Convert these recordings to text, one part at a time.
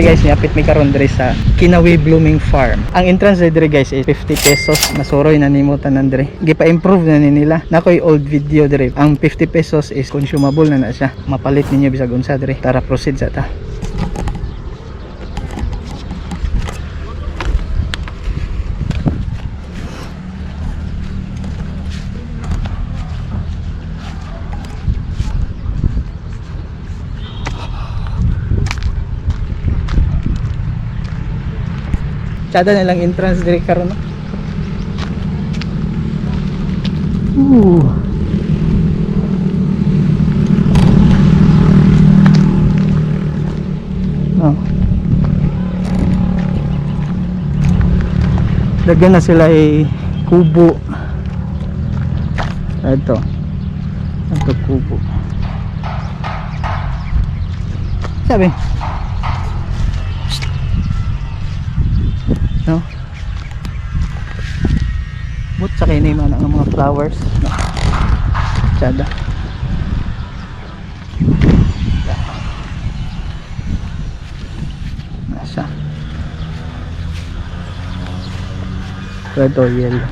Hi guys, niapit mi karon diri sa Kinawi Blooming Farm. Ang entrance diri guys is 50 pesos. Nasuroy na nimo tanan diri. Gipa-improve na ni nila. Nakoy old video diri. Ang 50 pesos is consumable na siya. Mapalit ninyo bisag unsa diri. Tara proceed sa ta. Tsada nilang entrance diri karon. Oh. Lagyan na sila ay kubo. Ito kubo. Sabi no? But sa kayo naman ang mga flowers, no? Tsada. Nasa red or yellow.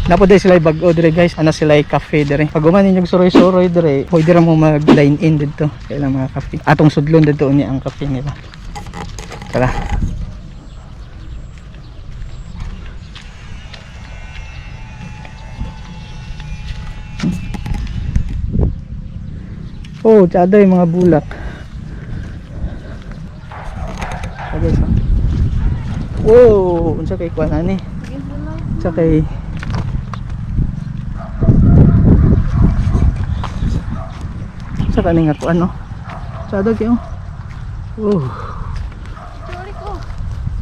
Napo dahil sila bag-o dire guys. Ano sila cafe dire. Pag umanin yung suroy-suroy dire, pwede rin mo mag-dine in dito. Kailang mga cafe. Atong sudlon dito ni ang cafe nila. Tara. Oh, tsada yung mga bulak. Wow, unsa kay kuan ani? Unsa kay sa kaning ako ano sa adag kayo. Sorry ko.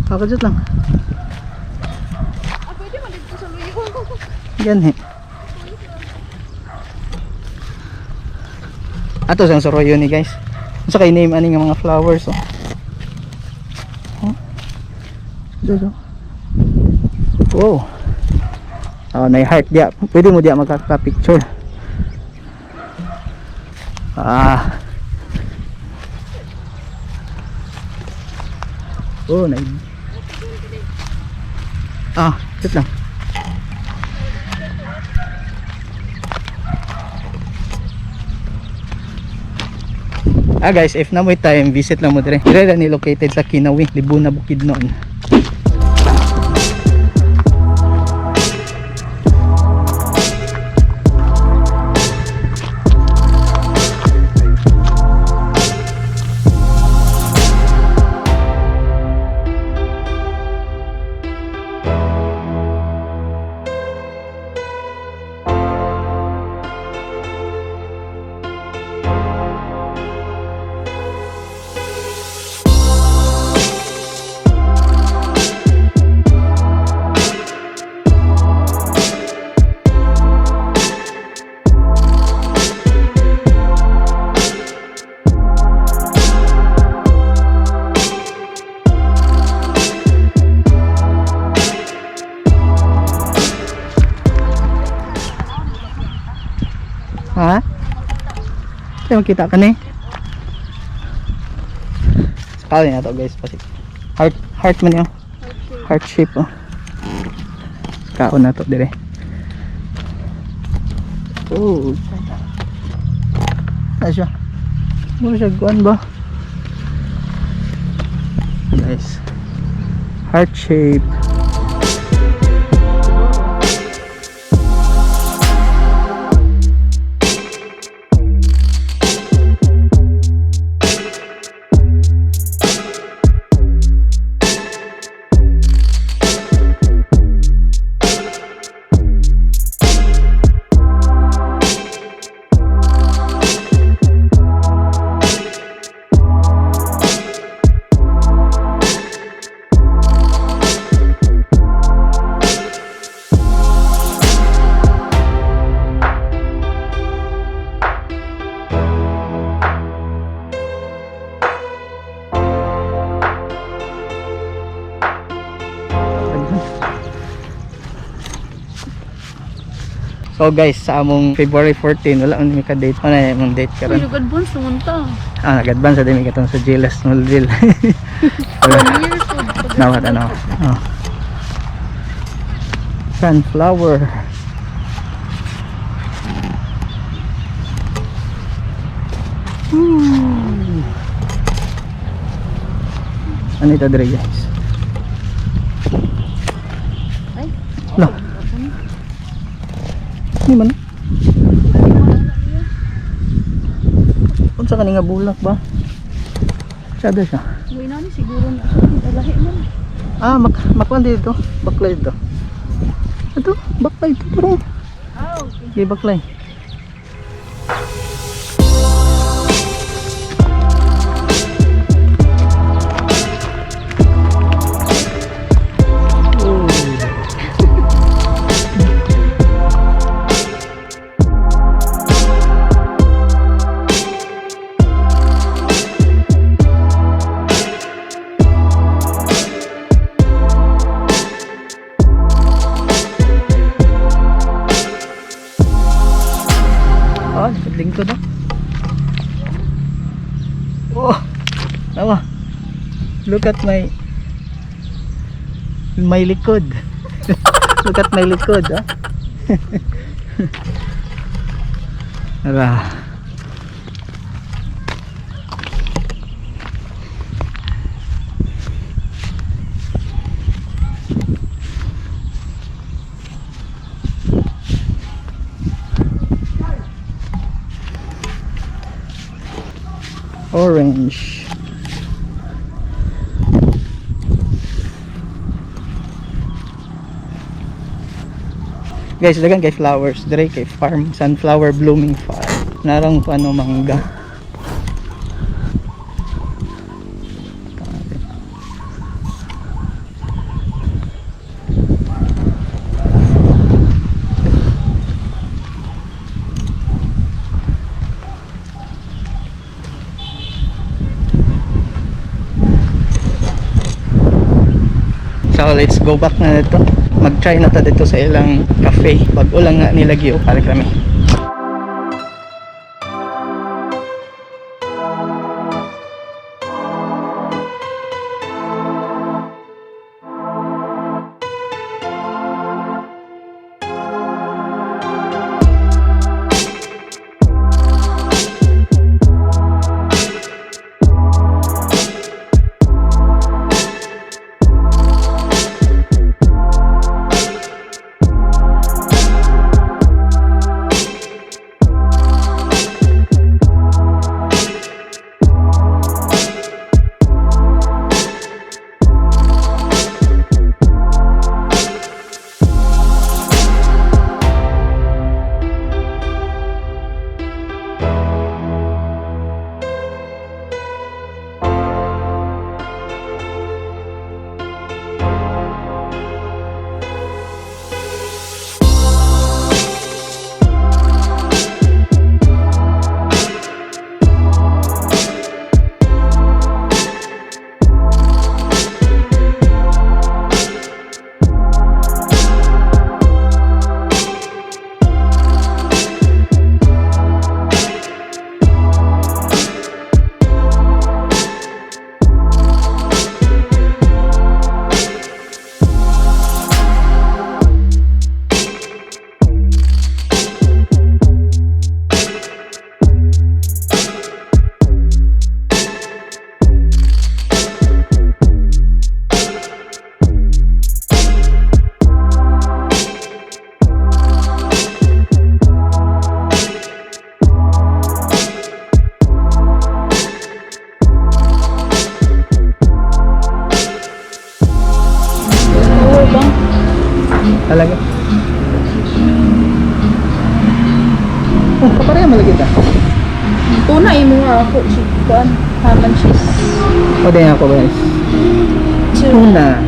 Kakajut lang. Pwede man dito sa luyo. Yan he. Ato sang soroyo ni guys. Sa kay name ani nga mga flowers oh. Dodo. Wow. Oh, na heart dia. Pwede mo dia magka-picture. Oh, na. Sit lang. Guys, if na mo time, visit lang mo dire. Dire ni located sa Kinawi, Libuna, Bukidnon. Ha? Kaya makita ka na eh. Sakali na to guys. Heart man yun. Heart shape oh. Kaon na to dire. Oh. Ano siya? Ano siya? Guan ba? Guys. Heart shape. So guys, sa among February 14 wala man mi ka date. Ano na yung date Uy, karon? nag-advance naman ta. Nag-advance sa dimi katong sa Gilas Nullville. 1 years old. Nawat ano? Oh. Sunflower. Ano ito dire guys? Ay, No. Ni man. Unsa kani nga bulak ba? Sada siya. uwi na ni siguro na. Nalahi man. Makwan dito. Baklay dito. Ito, baklay dito bro. Okay. Okay, baklay. Lingkod ah. Oh, tawa. Look at my likod. Look at my likod ah. Tara. Orange. Guys, dagan kay flowers dire kay farm, sunflower blooming farm. Narang ano mangga. So let's go back na dito. Mag-try na ta dito sa ilang cafe. Bago lang nga nila giyo para kami. Talaga. Oh, kapareha malagi ta. Tuna imo nga ako si kuan haman cheese. O din ako guys. Tuna.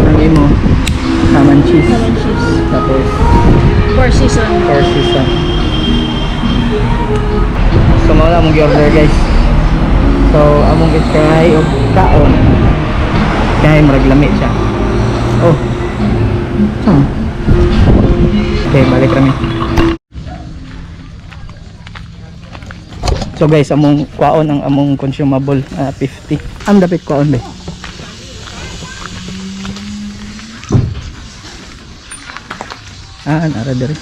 Ang imo. Haman cheese. Haman cheese. Tapos 4 season. 4 season. So mawala mong gi-order guys. So among i-try og kaon. Kaya murag lami siya. Oh. Okay, balik kami. So guys, among kwaon ang among consumable 50. Ang dapit kwaon ba? Nara diri.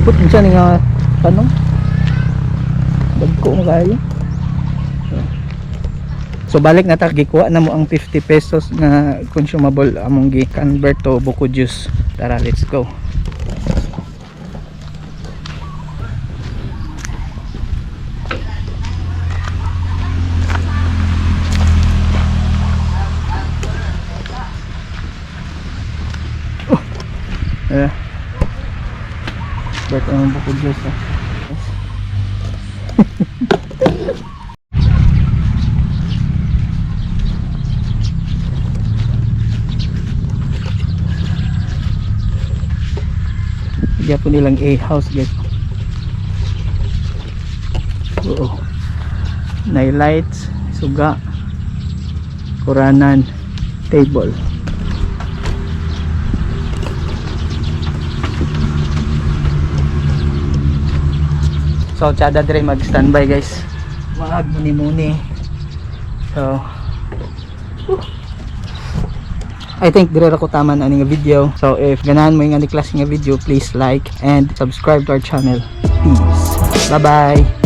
Putin siya nga tanong. Dagko mo kayo. So balik na ta, gikuha na mo ang 50 pesos na consumable among gi-convert to buko juice. Tara, let's go. Convert ang buko juice. Diyan po nilang A-house guys. Oo. Night lights, suga, kuranan, table. So tsada dire mag-standby guys. Wag muni-muni. So I think dire ra ko tama na nga video. So if ganahan mo yung ani klase nga video, please like and subscribe to our channel. Peace. Bye bye.